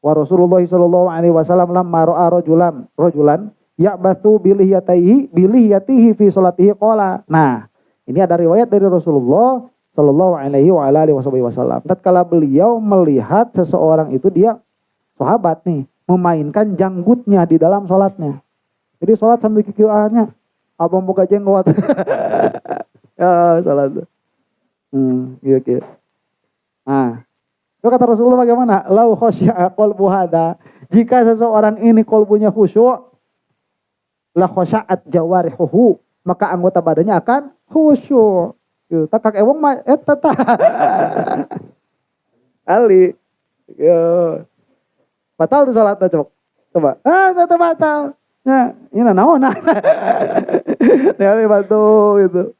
Speaker 2: Wa Rasulullah sallallahu alaihi wasallam lamma ra'a rajulan ya'bathu bilihiyatihi fi sholatihi qala. Nah, ini ada riwayat dari Rasulullah sallallahu alaihi wasallam. Tatkala beliau melihat seseorang itu, dia sahabat nih, memainkan janggutnya di dalam sholatnya. Jadi sholat sambil kikiannya, abang buka jenggot. Ya, sholat. Gitu. Nah, itu kata Rasulullah bagaimana? Lau khosya'a qalbu hada, jika seseorang ini qalbunya khusyuk, la khosya'at jawarihuhu, maka anggota badannya akan khusyuk. Takak ewang mah eta tah. Ali. Yo. Batal tuh salatna coba. Tetap batal. Nah, ini naon nah. Ya batu gitu.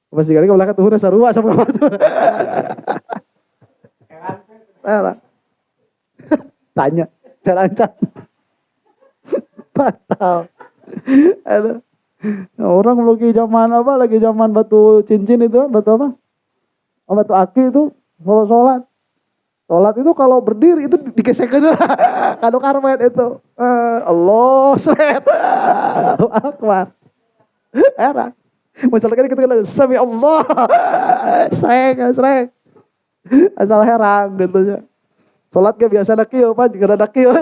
Speaker 2: Pasti kali ke belakang tuhuna sarua sama batu. Tanya, jalan-jalan. Batal. Aduh. Nah, orang lagi zaman apa? Lagi zaman batu cincin itu kan, batu apa? Oh, batu aki itu kalau sholat. Sholat itu kalau berdiri itu digesekkan dulu. Kado karpet itu. Allah seret. Allahu Akbar. Era. Misalkan kita bilang sami Allah. Srek. Asal herang gitu ya. Sholat ke biasa nak kieu, Pak, jika ada kieu.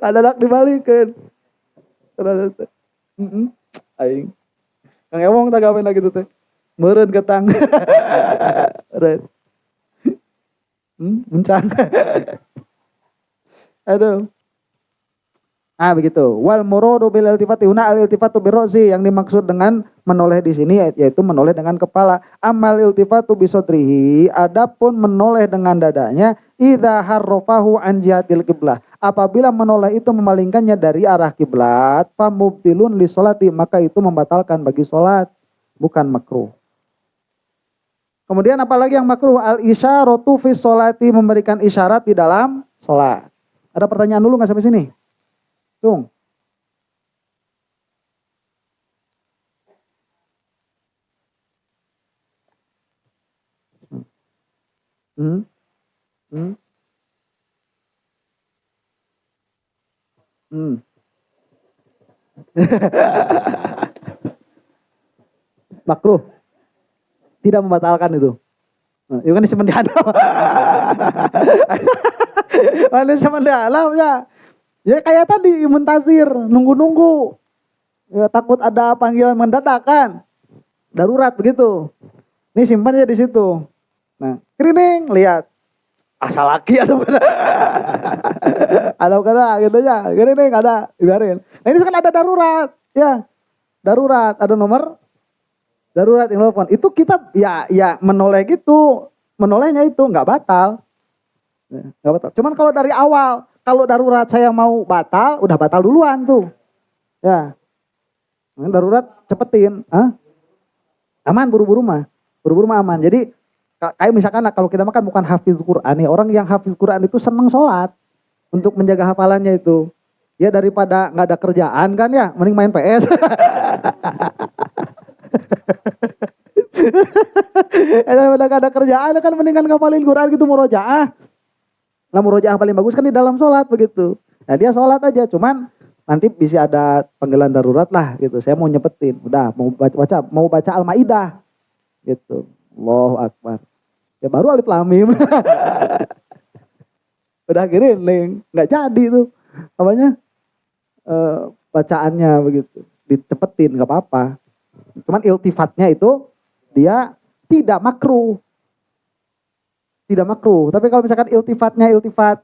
Speaker 2: Ada nak dibalikeun. Aing. Kang Ewong tak gawe lagi tuh teh. Meureun ketang. Meureun. Muncang. Aduh. Begitu. Wal muradu bil iltifati huna al iltifatu birra'si, yang dimaksud dengan menoleh di sini yaitu menoleh dengan kepala. Amal iltifatu bi sadrihi, adapun menoleh dengan dadanya, idza harrafahu an jihatil qiblah, apabila menoleh itu memalingkannya dari arah kiblat, famubtilun li sholati, maka itu membatalkan bagi salat, bukan makruh. Kemudian apalagi yang makruh? Al isyaratu fi sholati, memberikan isyarat di dalam salat. Ada pertanyaan dulu nggak sampai sini? Tung. Makruh. Tidak membatalkan itu. Nah, itu kan disebut di alam. Mana disebut di alam ya. Ya kayak tadi muntazir, nunggu-nunggu. Ya, takut ada panggilan mendadak kan. Darurat begitu. Ini simpan aja di situ. Nah, kerining, lihat. Asal laki atau bukan. Atau kata gitu ya. Kerining ada, biarin. Nah, ini kan ada darurat. Ya. Darurat, ada nomor darurat yang telepon. Itu kita ya menoleh gitu. Menolehnya itu enggak batal. Enggak batal. Cuman kalau dari awal, kalau darurat saya mau batal, udah batal duluan tuh. Ya. Darurat cepetin. Aman buru-buru mah. Buru-buru mah aman. Jadi kayak misalkan lah, kalau kita makan bukan hafiz Quran nih. Orang yang hafiz Quran itu seneng sholat. Untuk menjaga hafalannya itu. Ya daripada gak ada kerjaan kan ya. Mending main PS. Daripada gak ada kerjaan kan mendingan ngapalin Quran gitu, murojaah. Nah murojaah paling bagus kan di dalam sholat begitu. Nah dia sholat aja, cuman nanti bisa ada panggilan darurat lah gitu. Saya mau nyepetin, udah mau baca Al-Maidah gitu. Allahu Akbar. Ya baru Alif Lam Mim. Udah kiriling, nggak jadi tuh apanya bacaannya begitu. Dicepetin nggak apa-apa. Cuman iltifatnya itu dia tidak makruh. Tidak makruh. Tapi kalau misalkan iltifatnya iltifat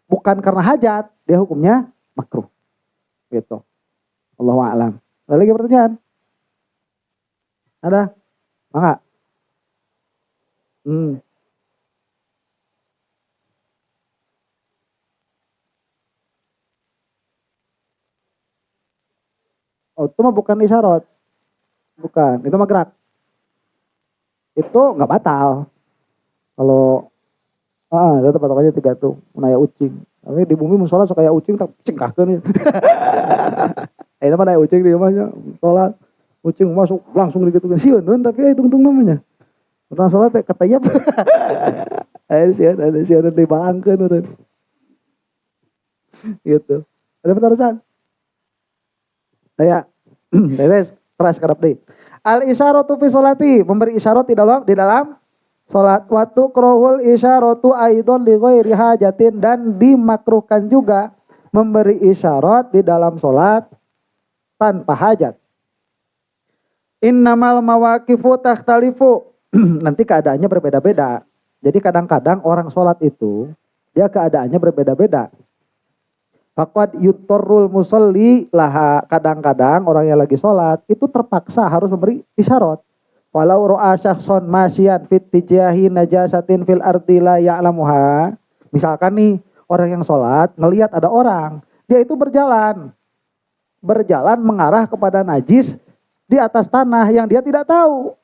Speaker 2: bukan karena hajat, dia hukumnya makruh. Gitu. Allahu a'lam. Ada lagi pertanyaan? Ada? Mangga? Oh, itu mah bukan isyarat. Bukan, itu mah gerak. Itu nggak batal. Kalau tetap patokannya 3 tuh, naya ucing. Tapi di bumi musola kayak ucing tak cengkahkeun. Ini mah naya ucing di rumahnya, sholat ucing masuk langsung gitu kan sieun tapi tungtung namanya. Pernah sholat teh katayap. Ada sieun dibalangkeun urang. Gitu. Ada pertanyaan? Saya keras kerap deh. Al isyaratu fi sholati, memberi isyarat di dalam salat. Waktu krohul isyaratu aidon li ghairi hajatin, dan dimakruhkan juga memberi isyarat di dalam salat tanpa hajat. Innamal mawaqifu takhtalifu. Nanti keadaannya berbeda-beda. Jadi kadang-kadang orang salat itu dia keadaannya berbeda-beda. Faqad yutorrul musolli laha, kadang-kadang orang yang lagi sholat itu terpaksa harus memberi isyarat. Walau ro'a syakhson masyian fit tijahi najasatin fil ardi la ya'lamuha. Misalkan nih orang yang sholat ngelihat ada orang, dia itu berjalan mengarah kepada najis di atas tanah yang dia tidak tahu.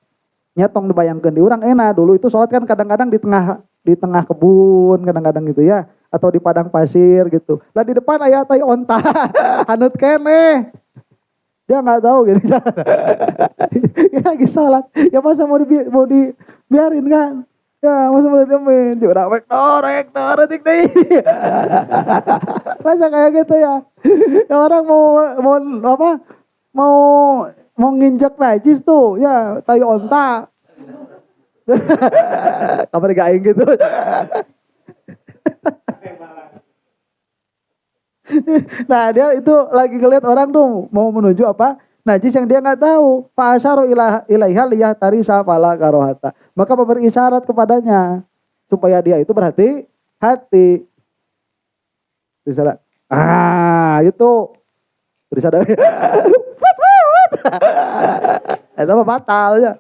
Speaker 2: Nyetong dibayangkan di urang enak dulu itu sholat kan kadang-kadang di tengah kebun kadang-kadang gitu ya, atau di padang pasir gitu. Lah di depan aya tai onta, hanut keneh. Dia nggak tahu gitu. Ya lagi salat. Ya masa mau dibiarin kan? Ya masa mau diamin. Curang wek norek deui. Masa kayak gitu ya. Ya orang mau nginjak najis tuh, ya tai onta. Kabar gak aing gitu. Nah dia itu lagi ngeliat orang tuh mau menuju apa najis yang dia nggak tahu. Fa asyaru ilaiha liyatarisa fala karohata. Maka memberi isyarat kepadanya supaya dia itu berhati-hati. Bisa itu bisa ada. Itu mah batal ya.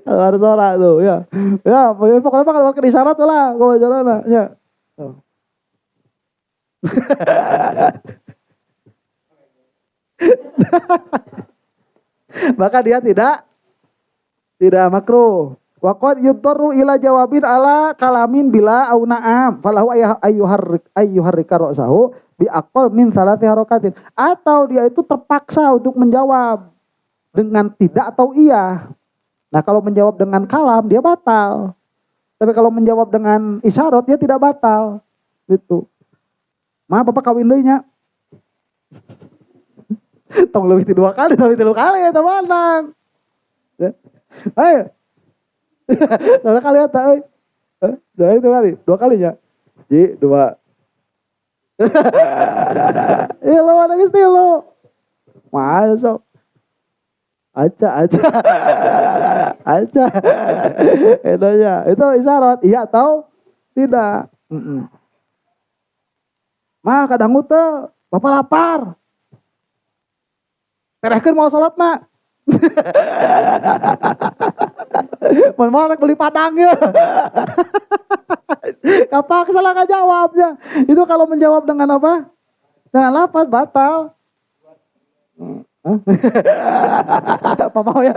Speaker 2: Kalau harus sholat tuh ya. Ya pokoknya kalau pakai isyarat lah kalau jalan ya. Maka dia tidak makruh. Waqad yutarru ila jawabin ala kalamin bila au na'am falahu ayyuharrika ra'sahu bi aqal min salati harakatin. Atau dia itu terpaksa untuk menjawab dengan tidak atau iya. Nah kalau menjawab dengan kalam dia batal. Tapi kalau menjawab dengan isyarat dia tidak batal. Gitu. Mah bapak kawin deui nya. Tong leuwih ti 2 kali, tapi 3 kali eta manang. Ya. Ayo. 2 kali eta euy. Heh, 2 kali, 2 kalinya. Ji 2. Lo ada geus teh lo. Masuk. Aja. Etonya, itu isyarat, iya atau tidak. Mah kadang teh bapak lapar. Terehkeun mau salat na. Mun mau beli padang ya. Kapaksa lah jawabnya. Itu kalau menjawab dengan apa? Dengan lafaz batal. Apa mau ya?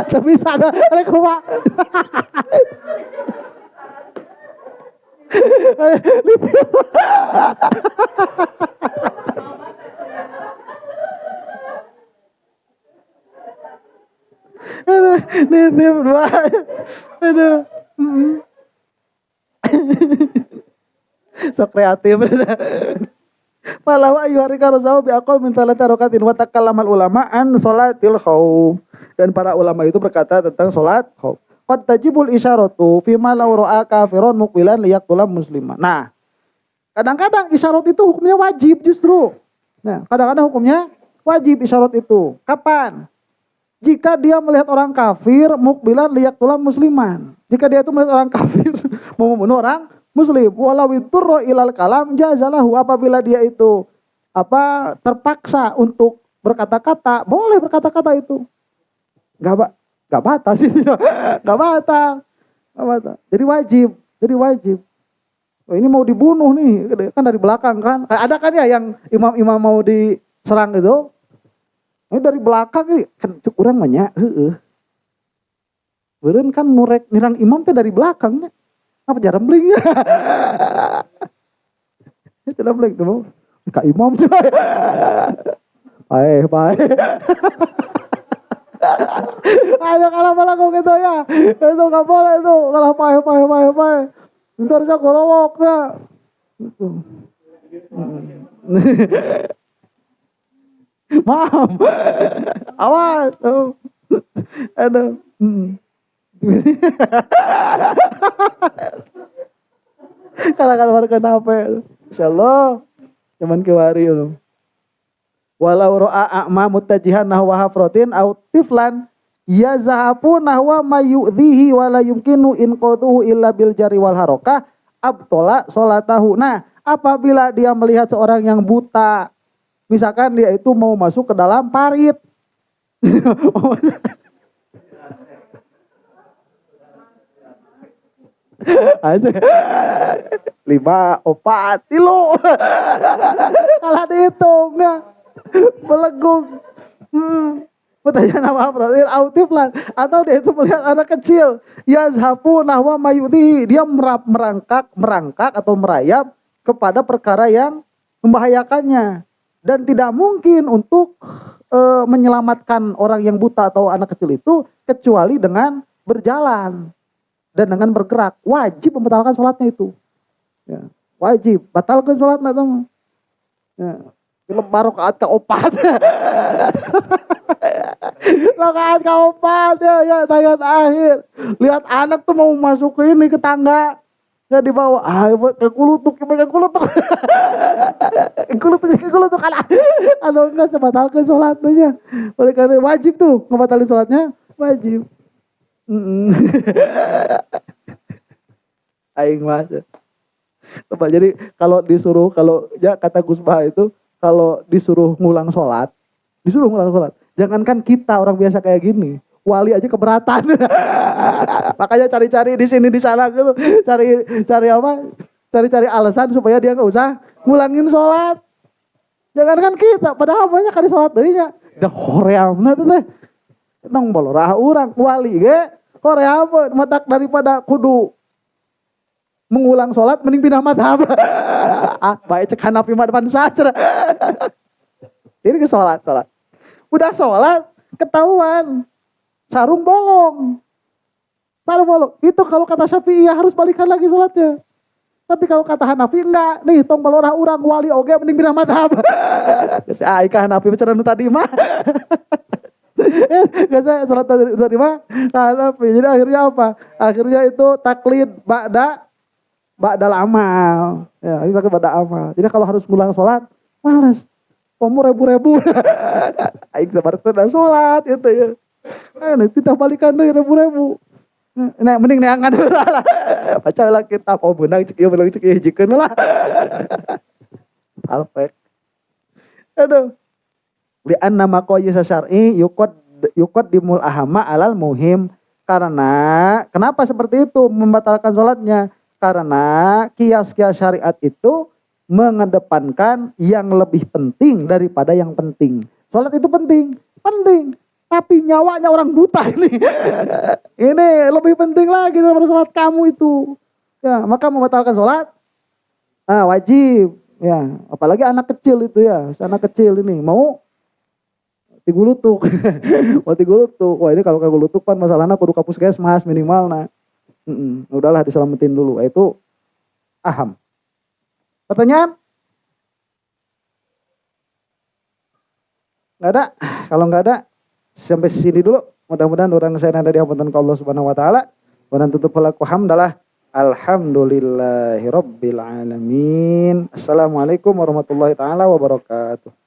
Speaker 2: Tak bisa ada kumaha. Nitip 2. Aduh. Sok kreatif. Falahu ayyuharika rasahu biaqal min salati rakatin wa takallamal ulama an salatil khauf. Dan para ulama itu berkata tentang salat khauf. Qad tajibul isyaratu fi ma law ra'a kafirun muqbilan liyaqtulam musliman. Nah, kadang-kadang isyarat itu hukumnya wajib justru. Nah, kadang-kadang hukumnya wajib isyarat itu. Kapan? Jika dia melihat orang kafir muqbilan liyaqtulam musliman. Jika dia itu melihat orang kafir mau membunuh orang muslim, walau iturra ilal kalam jazalahu, apabila dia itu terpaksa untuk berkata-kata, boleh berkata-kata itu. Enggak batas itu. Enggak batal. Jadi wajib. Oh, ini mau dibunuh nih, kan dari belakang kan. Ada kan ya yang imam-imam mau diserang itu. Ini dari belakang ini kan urang mah nya, heeh. Beureun kan nurek nirang imam teh dari belakangnya. Apa jarang bling ya? Itu dah bling dulu. Kak imam sih. Baik. Ayo kalau malah kau gitu ya. Itu nggak boleh itu. Kalau baik. Ntar saya korowok ya. Maaf. Awas. Aduh. Kalau warga nape, insyaallah cuman kewari loh. Walau ro'a a'ma mutajihan nahwa hafrotin au tiflan yazahapu nahwa mayu'dhihi wala yumkinu inqaduhu illa bil jari wal harokah abtola sholatahu. Nah, apabila dia melihat seorang yang buta, misalkan dia itu mau masuk ke dalam parit. Aja 5, 4, 3 kalah dihitung ya melegung. Pertanyaan apa berarti autif lah, atau dia itu melihat anak kecil yazhafu nahwa mayuti, dia merangkak atau merayap kepada perkara yang membahayakannya dan tidak mungkin untuk menyelamatkan orang yang buta atau anak kecil itu kecuali dengan berjalan dan dengan bergerak. Wajib membatalkan sholatnya itu. Ya, wajib batalkan sholatnya teman. Ya, rakaat keopat. Rakaat keopat ya tahiyat akhir. Lihat anak tuh mau masuk ke ini ke tangga. Ya dibawa, ke kulutuk. Kulutuk kalah. Kalau enggak sebatalkan sholatnya. Oleh karena wajib tuh ngebatalin sholatnya, wajib. Aing mas. Jadi kalau ya kata Gus Bah itu kalau disuruh ngulang sholat, jangankan kita orang biasa kayak gini, wali aja keberatan. Makanya cari-cari di sini di sana gitu, cari alasan supaya dia nggak usah ngulangin sholat. Jangankan kita, padahal banyak kali sholat dehnya, dah horeamna tuh teh. Nong bolorah orang wali ge Korea apa matak daripada kudu mengulang sholat mending pindah madhab. Baik cek Hanafi madhaban saja. Ini ke sholat. Udah sholat ketahuan sarung bolong. Itu kalau kata Syafi'iyah harus balikan lagi sholatnya. Tapi kalau kata Hanafi enggak, nih tong balorah orang wali oge mending pindah madhab. Ai ka Hanafi bicara nu tadi mah. Gak saya sholat tadi mah Hanafi. Jadi akhirnya apa? Akhirnya itu taklid ba'dal amal. Ya, kita ke ba'dal amal. Jadi kalau harus ngulang sholat, malas. Kamu ribu-ribu. Aing sabar teh sholat itu ya. Nanti kita balikan deui ribu-ribu. Nah, mending neangan heula lah. Baca lah kitab benang cek ieu benang cek ieu hijikeun lah. Alfek. Aduh. Li anna maqayis syar'i yukad dimul ahama alal muhim. Karena kenapa seperti itu membatalkan sholatnya? Karena kias-kias syariat itu mengedepankan yang lebih penting daripada yang penting. Sholat itu penting. Tapi nyawanya orang buta ini. Ini lebih penting lagi daripada sholat kamu itu. Ya, maka membatalkan sholat wajib. Ya, apalagi anak kecil itu ya. Anak kecil ini mau tigulutuk. Wah ini kalau kagulutuk kan masalahnya kudu ka puskesmas minimal nah. Udahlah diselamatin dulu. Itu aham. Pertanyaan?
Speaker 1: Nggak ada. Kalau nggak ada, sampai sini dulu. Mudah-mudahan orang saya nanti diampunkan ke Allah Subhanahu Wa Taala. Dan tutup pelaku hamdalah. Alhamdulillahirabbil alamin. Assalamualaikum warahmatullahi taala wabarakatuh.